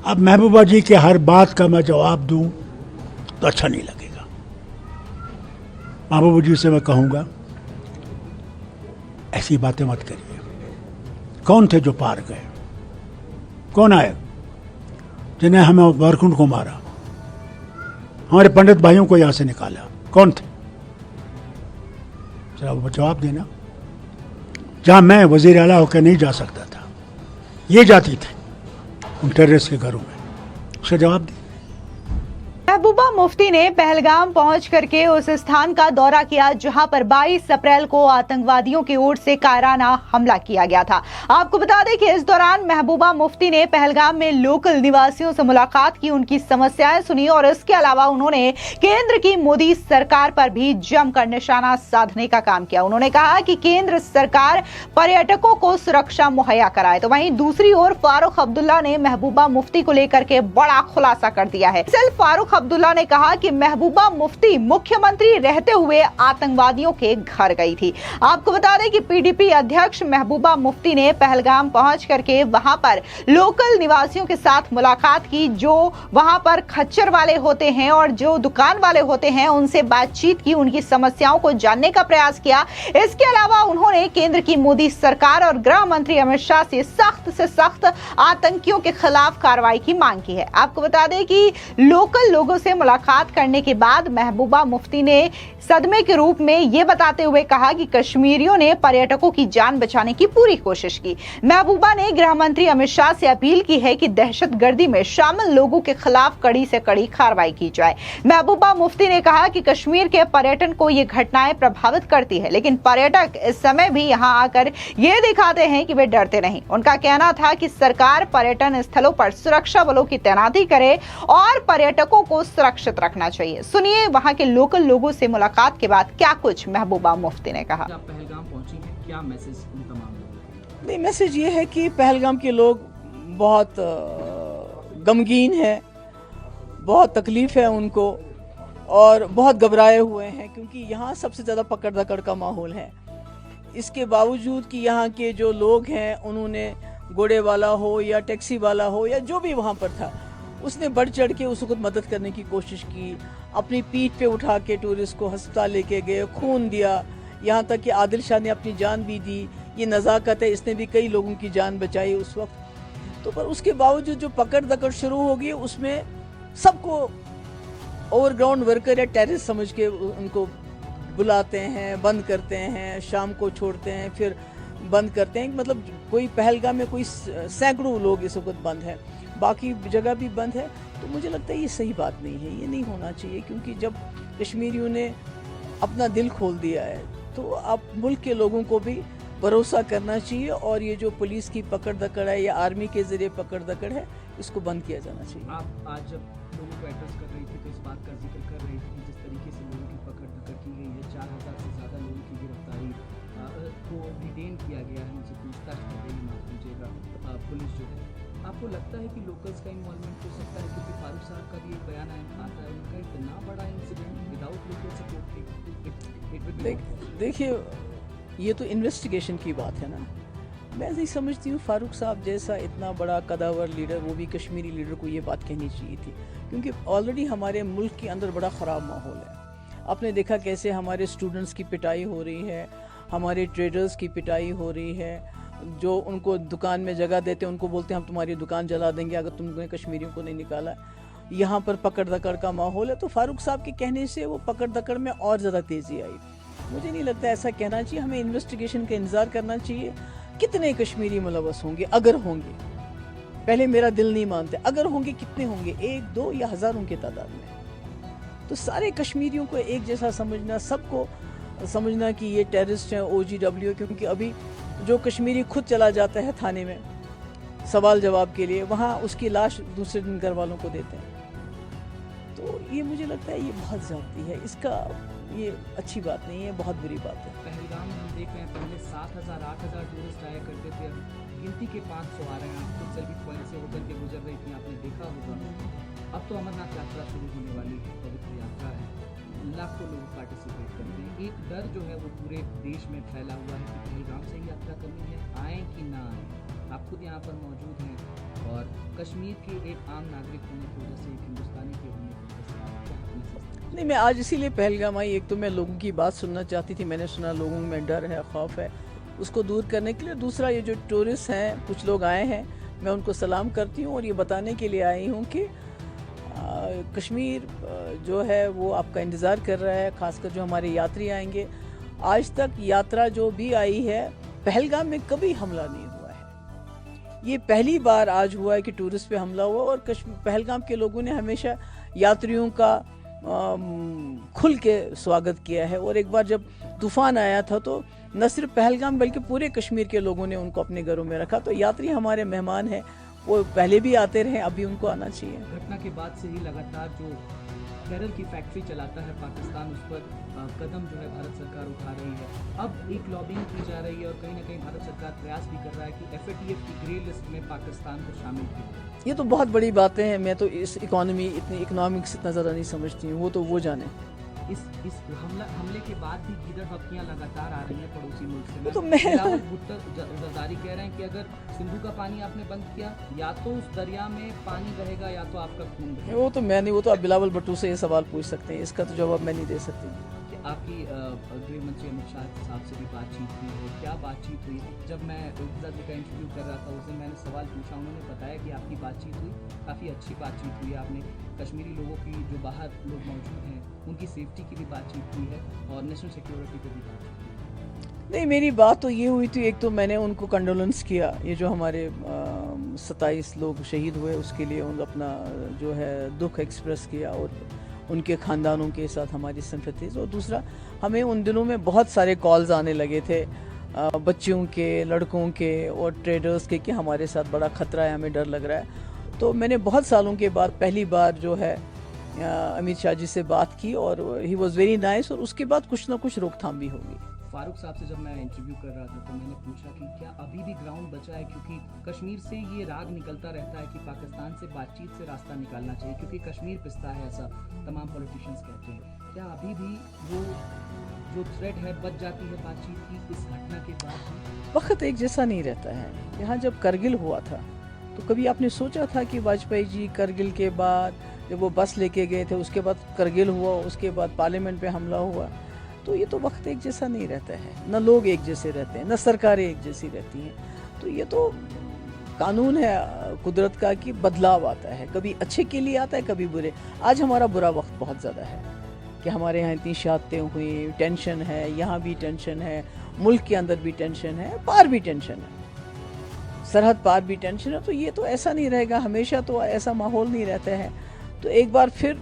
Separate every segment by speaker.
Speaker 1: अब महबूबा जी के हर बात का मैं जवाब दूं तो अच्छा नहीं लगेगा। महबूबा जी से मैं कहूँगा ऐसी बातें मत करिए। कौन थे जो पार गए? कौन आए जिन्हें हमें वरकुंड को मारा, हमारे पंडित भाइयों को यहां से निकाला? कौन थे? जरा वो जवाब देना। जहां मैं वजीर आला होकर नहीं जा सकता था, ये जाती थे उन टेररिस्ट के घरों में, उसका जवाब दे।
Speaker 2: महबूबा मुफ्ती ने पहलगाम पहुंच करके उस स्थान का दौरा किया जहां पर 22 अप्रैल को आतंकवादियों की ओर से कायराना हमला किया गया था। आपको बता दें कि इस दौरान महबूबा मुफ्ती ने पहलगाम में लोकल निवासियों से मुलाकात की, उनकी समस्याएं सुनी और इसके अलावा उन्होंने केंद्र की मोदी सरकार पर भी जमकर निशाना साधने का काम किया। उन्होंने कहा कि केंद्र सरकार पर्यटकों को सुरक्षा मुहैया कराए। तो वहीं दूसरी ओर फारूक अब्दुल्ला ने महबूबा मुफ्ती को लेकर के बड़ा खुलासा कर दिया है। फारूक अब्दुल्ला ने कहा कि महबूबा मुफ्ती मुख्यमंत्री रहते हुए आतंकवादियों के घर गई थी। आपको बता दें कि पीडीपी अध्यक्ष महबूबा मुफ्ती ने पहलगाम पहुंच करके वहां पर लोकल निवासियों के साथ मुलाकात की, जो वहां पर खच्चर वाले होते हैं और जो दुकान वाले होते हैं, उनसे बातचीत की, उनकी समस्याओं को जानने का प्रयास किया। इसके अलावा उन्होंने केंद्र की मोदी सरकार और गृह मंत्री अमित शाह से सख्त आतंकियों के खिलाफ कार्रवाई की मांग की है। आपको बता दें कि लोकल लोगों से मुलाकात करने के बाद महबूबा मुफ्ती ने सदमे के रूप में यह बताते हुए कहा कि कश्मीरियों ने पर्यटकों की जान बचाने की पूरी कोशिश की। महबूबा ने गृह मंत्री अमित शाह से अपील की है कि दहशतगर्दी में शामिल लोगों के खिलाफ कड़ी से कड़ी कार्रवाई की जाए। महबूबा मुफ्ती ने कहा कि कश्मीर के पर्यटन को ये घटनाएं प्रभावित करती है, लेकिन पर्यटक इस समय भी यहां आकर ये दिखाते हैं कि वे डरते नहीं। उनका कहना था कि सरकार पर्यटन स्थलों पर सुरक्षा बलों की तैनाती करे और पर्यटकों को सुरक्षित रखना चाहिए। सुनिए वहां के लोकल लोगों से मुलाकात के बाद क्या कुछ महबूबा मुफ्ती ने कहा।
Speaker 3: आप पहलगाम पहुंची हैं, क्या मैसेज उन तमाम लोगों को?
Speaker 4: नहीं, मैसेज ये है कि पहलगाम के लोग बहुत गमगीन हैं, बहुत तकलीफ है उनको और बहुत घबराए हुए हैं, क्योंकि यहाँ सबसे ज़्यादा पकड़ दकड़ का माहौल है। इसके बावजूद कि यहाँ के जो लोग हैं, उन्होंने घोड़े वाला हो या टैक्सी वाला हो या जो भी वहाँ पर था, उसने बढ़ चढ़ के उस वक्त मदद करने की कोशिश की। अपनी पीठ पे उठा के टूरिस्ट को अस्पताल लेके गए, खून दिया, यहाँ तक कि आदिल शाह ने अपनी जान भी दी। ये नज़ाकत है, इसने भी कई लोगों की जान बचाई उस वक्त। तो पर उसके बावजूद जो पकड़ दकड़ शुरू हो गई, उसमें सबको ओवरग्राउंड वर्कर या टेररिस्ट समझ के उनको बुलाते हैं, बंद करते हैं, शाम को छोड़ते हैं, फिर बंद करते हैं। मतलब कोई पहलगाम में कोई सैकड़ों लोग इस वक्त बंद है, बाकी जगह भी बंद है। तो मुझे लगता है ये सही बात नहीं है, ये नहीं होना चाहिए, क्योंकि जब कश्मीरियों ने अपना दिल खोल दिया है तो अब मुल्क के लोगों को भी भरोसा करना चाहिए और ये जो पुलिस की पकड़ दकड़ है या आर्मी के जरिए पकड़ दकड़ है, इसको बंद किया जाना चाहिए।
Speaker 3: आप आज जब लोगों को एड्रेस कर रही थी तो इस बात का जिक्र कर रही थी जिस तरीके से लोगों की पकड़ दकड़ की गई है, 4000 से ज़्यादा लोगों की गिरफ्तारी को डिटेन किया गया है, उनसे पूछताछ कर रही है, माफ कीजिएगा, पुलिस जो है। आपको लगता है कि लोकल्स का इन्वॉल्वमेंट हो सकता है? क्योंकि फारूक साहब का भी एक बयान आता है, उनका इतना बड़ा इंसिडेंट विदाउट लोकल सपोर्ट।
Speaker 4: देखिए, ये तो इन्वेस्टिगेशन की बात है ना। मैं नहीं समझती हूँ फारूक साहब जैसा इतना बड़ा कदावर लीडर, वो भी कश्मीरी लीडर, को ये बात कहनी चाहिए थी, क्योंकि ऑलरेडी हमारे मुल्क के अंदर बड़ा ख़राब माहौल है। आपने देखा कैसे हमारे स्टूडेंट्स की पिटाई हो रही है, हमारे ट्रेडर्स की पिटाई हो रही है, जो उनको दुकान में जगह देते हैं उनको बोलते हैं हम तुम्हारी दुकान जला देंगे अगर तुमने कश्मीरियों को नहीं निकाला। यहाँ पर पकड़ दकड़ का माहौल है, तो फारूक साहब के कहने से वो पकड़ दकड़ में और ज़्यादा तेज़ी आई। मुझे नहीं लगता ऐसा कहना चाहिए, हमें इन्वेस्टिगेशन का इंतज़ार करना चाहिए। कितने कश्मीरी मुलवस होंगे? अगर होंगे, पहले मेरा दिल नहीं मानते, अगर होंगे कितने होंगे? 1, 2 या हज़ारों की तादाद में। तो सारे कश्मीरियों को एक जैसा समझना, सबको समझना कि ये टेररिस्ट हैं, OGW, क्योंकि अभी जो कश्मीरी खुद चला जाता है थाने में सवाल जवाब के लिए, वहाँ उसकी लाश दूसरे दिन घर वालों को देते हैं। तो ये मुझे लगता है ये बहुत ज़्यादती है, इसका ये अच्छी बात नहीं है, बहुत बुरी बात है।
Speaker 3: पहलगाम में हम देख रहे हैं पहले 7000 8000 टूरिस्ट आया करते थे, गिनती के 500 आ रहे हैं। आप खुद सेल्फी पॉइंट से होकर के गुजर रही थी, आपने देखा होगा। अब तो अमरनाथ यात्रा शुरू होने वाली पवित्र यात्रा है, लाखों लोग पार्टिसिपेट करते हैं। एक डर जो है वो पूरे देश में फैला हुआ है कि पहलगाम से ही यात्रा करनी है, आए कि ना आए। आप खुद यहाँ पर मौजूद हैं और कश्मीर के एक आम नागरिक होने की वजह से, एक हिंदुस्तानी के होने की वजह से आप क्या अपने से
Speaker 4: नहीं, मैं आज इसीलिए पहलगाम आई। एक तो मैं लोगों की बात सुनना चाहती थी, मैंने सुना लोगों में डर है, खौफ है, उसको दूर करने के लिए। दूसरा, ये जो टूरिस्ट हैं, कुछ लोग आए हैं, मैं उनको सलाम करती हूँ और ये बताने के लिए आई हूँ कि कश्मीर जो है वो आपका इंतज़ार कर रहा है, खासकर जो हमारे यात्री आएंगे। आज तक यात्रा जो भी आई है, पहलगाम में कभी हमला नहीं हुआ है। ये पहली बार आज हुआ है कि टूरिस्ट पे हमला हुआ और पहलगाम के लोगों ने हमेशा यात्रियों का खुल के स्वागत किया है। और एक बार जब तूफान आया था तो न सिर्फ पहलगाम बल्कि पूरे कश्मीर के लोगों ने उनको अपने घरों में रखा। तो यात्री हमारे मेहमान हैं, वो पहले भी आते रहे, अभी उनको आना चाहिए।
Speaker 3: घटना के बाद से ही लगातार जो टेरर की फैक्ट्री चलाता है पाकिस्तान, उस पर कदम जो है भारत सरकार उठा रही है। अब एक लॉबिंग की जा रही है और कहीं ना कहीं भारत सरकार प्रयास भी कर रहा है कि FATF की ग्रे लिस्ट में पाकिस्तान को शामिल किया।
Speaker 4: ये तो बहुत बड़ी बातें हैं, मैं तो इस इकोनॉमिक्स इतना ज़्यादा नहीं समझती हूँ, वो तो वो जाने।
Speaker 3: इस हमले के बाद भी गीदड़ बत्तियां लगातार आ रही हैं पड़ोसी मुल्क से।
Speaker 4: तो मैं
Speaker 3: बिलावल भुट्टो जरदारी कह रहे हैं कि अगर सिंधु का पानी आपने बंद किया, या तो उस दरिया में पानी बहेगा या तो आपका खून बहेगा।
Speaker 4: वो तो मैं नहीं, वो तो आप बिलावल भुट्टो से ये सवाल पूछ सकते हैं, इसका तो जवाब मैं नहीं दे सकती।
Speaker 3: आपकी गृह मंत्री अमित शाह साहब से भी बातचीत हुई है, क्या बातचीत हुई? जब मैं रोहित जी का इंटरव्यू कर रहा था उस दिन मैंने सवाल पूछा, उन्होंने बताया कि आपकी बातचीत हुई, काफ़ी अच्छी बातचीत हुई। आपने कश्मीरी लोगों की, जो बाहर लोग मौजूद हैं, उनकी सेफ्टी की भी बातचीत हुई है और नेशनल सिक्योरिटी पर भी बातचीत हुई।
Speaker 4: नहीं, मेरी बात तो ये हुई थी, एक तो मैंने उनको कंडोलेंस किया, ये जो हमारे 27 लोग शहीद हुए उसके लिए उन अपना जो है दुख एक्सप्रेस किया और उनके ख़ानदानों के साथ हमारी सिंपैथीज। और दूसरा, हमें उन दिनों में बहुत सारे कॉल्स आने लगे थे बच्चियों के, लड़कों के और ट्रेडर्स के कि हमारे साथ बड़ा ख़तरा है, हमें डर लग रहा है। तो मैंने बहुत सालों के बाद पहली बार जो है अमित शाह जी से बात की और ही वॉज़ वेरी नाइस, और उसके बाद कुछ ना कुछ रोकथाम भी होगी।
Speaker 3: फारूक साहब से जब मैं इंटरव्यू कर रहा था तो मैंने पूछा कि क्या अभी भी ग्राउंड बचा है, क्योंकि कश्मीर से ये राग निकलता रहता है कि पाकिस्तान से बातचीत से रास्ता निकालना चाहिए क्योंकि कश्मीर पिसता है, ऐसा तमाम पॉलिटिशियंस कहते हैं। क्या अभी भी वो जो थ्रेड है बच जाती है बातचीत की इस घटना के बाद भी?
Speaker 4: वक्त एक जैसा नहीं रहता है। यहाँ जब करगिल हुआ था तो कभी आपने सोचा था कि वाजपेयी जी करगिल के बाद जब वो बस लेके गए थे, उसके बाद करगिल हुआ, उसके बाद पार्लियामेंट पे हमला हुआ, तो ये तो वक्त एक जैसा नहीं रहता है, न लोग एक जैसे रहते हैं, न सरकारें एक जैसी रहती हैं। तो ये तो कानून है कुदरत का कि बदलाव आता है, कभी अच्छे के लिए आता है, कभी बुरे। आज हमारा बुरा वक्त बहुत ज़्यादा है कि हमारे यहाँ इतनी शहादतें हुई, टेंशन है, यहाँ भी टेंशन है, मुल्क के अंदर भी टेंशन है, पार भी टेंशन है, सरहद पार भी टेंशन है। तो ये तो ऐसा नहीं रहेगा, हमेशा तो ऐसा माहौल नहीं रहता है। तो एक बार फिर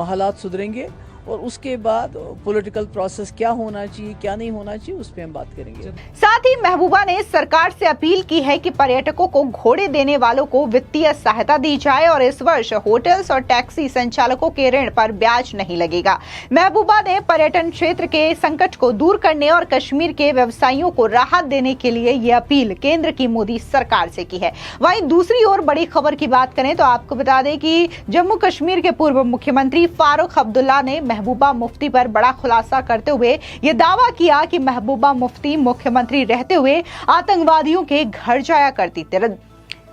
Speaker 4: हालात सुधरेंगे और उसके बाद पॉलिटिकल प्रोसेस क्या होना चाहिए, क्या नहीं होना चाहिए, उस पर हम बात करेंगे।
Speaker 2: साथ ही महबूबा ने सरकार से अपील की है कि पर्यटकों को घोड़े देने वालों को वित्तीय सहायता दी जाए और इस वर्ष होटल्स और टैक्सी संचालकों के ऋण पर ब्याज नहीं लगेगा। महबूबा ने पर्यटन क्षेत्र के संकट को दूर करने और कश्मीर के व्यवसायियों को राहत देने के लिए ये अपील केंद्र की मोदी सरकार से की है। वहीं दूसरी ओर बड़ी खबर की बात करें तो आपको बता दें कि जम्मू कश्मीर के पूर्व मुख्यमंत्री फारूक अब्दुल्ला ने महबूबा मुफ्ती पर बड़ा खुलासा करते हुए यह दावा किया कि महबूबा मुफ्ती मुख्यमंत्री रहते हुए आतंकवादियों के घर जाया करती थी।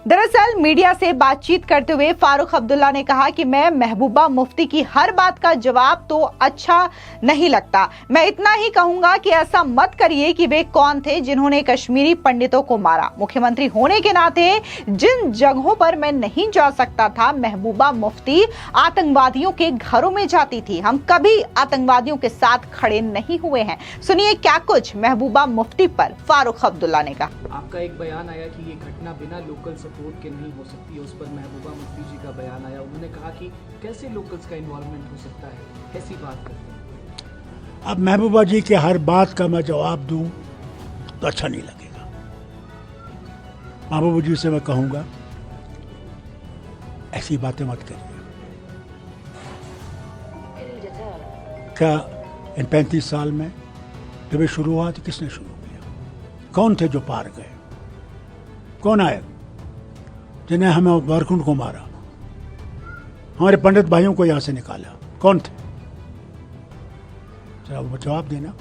Speaker 2: दरअसल मीडिया से बातचीत करते हुए फारूक अब्दुल्ला ने कहा कि मैं महबूबा मुफ्ती की हर बात का जवाब तो अच्छा नहीं लगता, मैं इतना ही कहूंगा कि ऐसा मत करिए कि वे कौन थे जिन्होंने कश्मीरी पंडितों को मारा। मुख्यमंत्री होने के नाते जिन जगहों पर मैं नहीं जा सकता था, महबूबा मुफ्ती आतंकवादियों के घरों में जाती थी, हम कभी आतंकवादियों के साथ खड़े नहीं हुए हैं। सुनिए क्या कुछ महबूबा मुफ्ती पर फारूक अब्दुल्ला ने कहा।
Speaker 3: आपका एक बयान आया कि ये घटना बिना लोकल सपोर्ट के नहीं हो सकती, उस पर महबूबा मुफ्ती जी का बयान आया, उन्होंने कहा कि कैसे लोकल्स का इन्वॉल्वमेंट हो सकता है, कैसी बात करते हैं।
Speaker 1: अब महबूबा जी के हर बात का मैं जवाब दूं तो अच्छा नहीं लगेगा। महबूबा जी से मैं कहूंगा ऐसी बातें मत करिए। क्या इन 35 साल में जब ये शुरू हुआ तो किसने शुरू किया? कौन थे जो पार गए? कौन आए जिन्हें हमें वारकुंड को मारा, हमारे पंडित भाइयों को यहां से निकाला? कौन थे? जरा वो जवाब देना।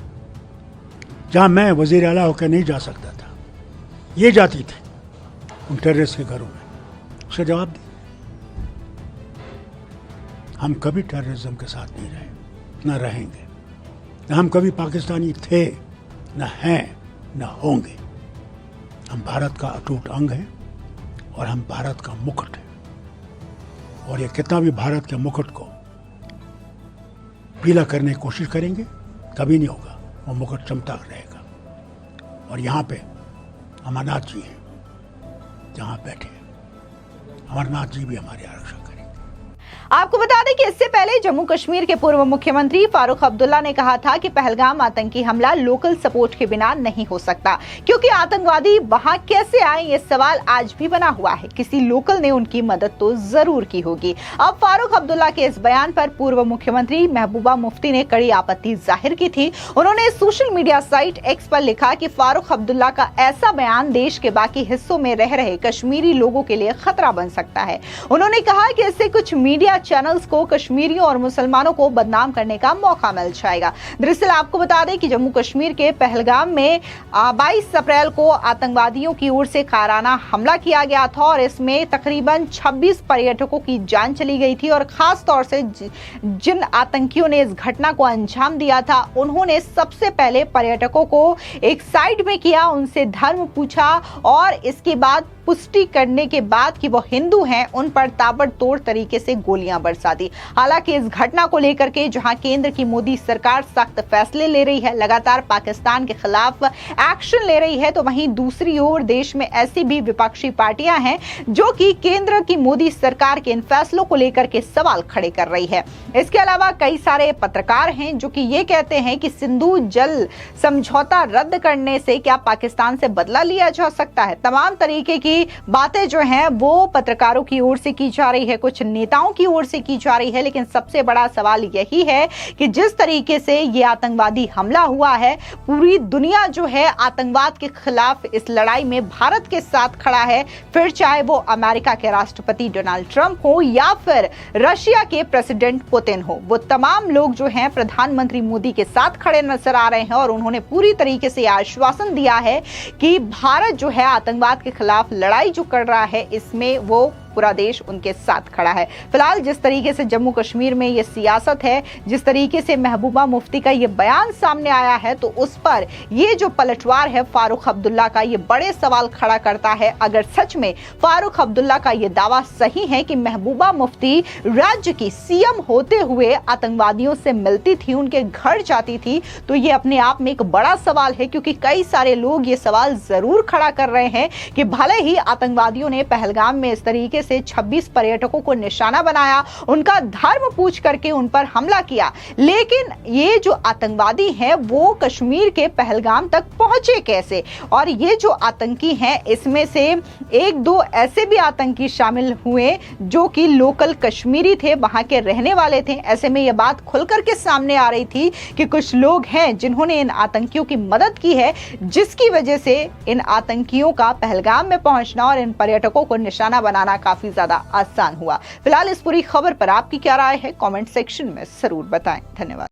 Speaker 1: जहां मैं वजीर आला होकर नहीं जा सकता था, ये जाती थे। उन टेररिस्ट के घरों में, उसका जवाब दें। हम कभी टेररिज्म के साथ नहीं रहे, न रहेंगे, न हम कभी पाकिस्तानी थे, न हैं, न होंगे। हम भारत का अटूट अंग हैं और हम भारत का मुकुट हैं। और ये कितना भी भारत के मुकुट को पीला करने की कोशिश करेंगे, कभी नहीं होगा। वो मुकुट चमकता रहेगा। और यहाँ पे अमरनाथ जी हैं, जहाँ बैठे अमरनाथ जी भी हमारी आरक्षा करेंगे।
Speaker 2: आपको बता दें कि इससे पहले जम्मू कश्मीर के पूर्व मुख्यमंत्री फारूक अब्दुल्ला ने कहा था कि पहलगाम आतंकी हमला लोकल सपोर्ट के बिना नहीं हो सकता, क्योंकि आतंकवादी वहां कैसे आए ये सवाल आज भी बना हुआ है। किसी लोकल ने उनकी मदद तो जरूर की होगी। अब फारूक अब्दुल्ला के इस बयान पर पूर्व मुख्यमंत्री महबूबा मुफ्ती ने कड़ी आपत्ति जाहिर की थी। उन्होंने सोशल मीडिया साइट एक्स पर लिखा कि फारूक अब्दुल्ला का ऐसा बयान देश के बाकी हिस्सों में रह रहे कश्मीरी लोगों के लिए खतरा बन सकता है। उन्होंने कहा कि इससे कुछ मीडिया चैनल्स को कश्मीरियों और मुसलमानों को बदनाम करने का मौका मिल जाएगा। दरअसल आपको बता दें कि जम्मू कश्मीर के पहलगाम में 22 अप्रैल को आतंकवादियों की ओर से कायराना हमला किया गया था और इसमें तकरीबन 26 पर्यटकों की जान चली गई थी। और खास तौर से जिन आतंकियों ने इस घटना को अंजाम दिया था, उन्होंने सबसे पहले पर्यटकों को एक साइड में किया, उनसे धर्म पूछा और इसके बाद पुष्टि करने के बाद कि वो हिंदू हैं, उन पर ताबड़तोड़ तरीके से गोलियां बरसा दी। हालांकि इस घटना को लेकर के जहां केंद्र की मोदी सरकार सख्त फैसले ले रही है, लगातार पाकिस्तान के खिलाफ एक्शन ले रही है, तो वहीं दूसरी ओर देश में ऐसी भी विपक्षी पार्टियां हैं जो कि केंद्र की मोदी सरकार के इन फैसलों को लेकर के सवाल खड़े कर रही है। इसके अलावा कई सारे पत्रकार हैं जो कि ये कहते हैं कि सिंधु जल समझौता रद्द करने से क्या पाकिस्तान से बदला लिया जा सकता है। तमाम तरीके की बातें जो हैं वो पत्रकारों की ओर से की जा रही है, कुछ नेताओं की ओर से की जा रही है, लेकिन सबसे बड़ा सवाल यही है कि जिस तरीके से ये आतंकवादी हमला हुआ है, पूरी दुनिया जो है आतंकवाद के खिलाफ इस लड़ाई में भारत के साथ खड़ा है। फिर चाहे वो अमेरिका के राष्ट्रपति डोनाल्ड ट्रंप हो या फिर रशिया के प्रेसिडेंट पुतिन हो, वो तमाम लोग जो हैं प्रधानमंत्री मोदी के साथ खड़े नजर आ रहे हैं और उन्होंने पूरी तरीके से आश्वासन दिया है कि भारत जो है आतंकवाद के खिलाफ लड़ाई जो कर रहा है, इसमें वो पूरा देश उनके साथ खड़ा है। फिलहाल जिस तरीके से जम्मू कश्मीर में ये सियासत है, जिस तरीके से महबूबा मुफ्ती का ये बयान सामने आया है, तो उस पर ये जो पलटवार है फारूक अब्दुल्ला का, ये बड़े सवाल खड़ा करता है। अगर सच में फारूक अब्दुल्ला का ये दावा सही है कि महबूबा मुफ्ती राज्य की सीएम होते हुए आतंकवादियों से मिलती थी, उनके घर जाती थी, तो ये अपने आप में एक बड़ा सवाल है, क्योंकि कई सारे लोग ये सवाल जरूर खड़ा कर रहे हैं कि भले ही आतंकवादियों ने पहलगाम में इस तरीके से 26 पर्यटकों को निशाना बनाया, उनका धर्म पूछ करके उन पर हमला किया, लेकिन ये जो आतंकवादी हैं वो कश्मीर के पहलगाम तक पहुंचे कैसे? और ये जो आतंकी हैं, इसमें से एक दो ऐसे भी आतंकी शामिल हुए जो कि लोकल कश्मीरी थे, वहां के रहने वाले थे। ऐसे में यह बात खुल करके सामने आ रही थी कि कुछ लोग हैं जिन्होंने इन आतंकियों की मदद की है, जिसकी वजह से इन आतंकियों का पहलगाम में पहुंचना और इन पर्यटकों को निशाना बनाना काफी ज्यादा आसान हुआ। फिलहाल इस पूरी खबर पर आपकी क्या राय है, कमेंट सेक्शन में जरूर बताएं। धन्यवाद।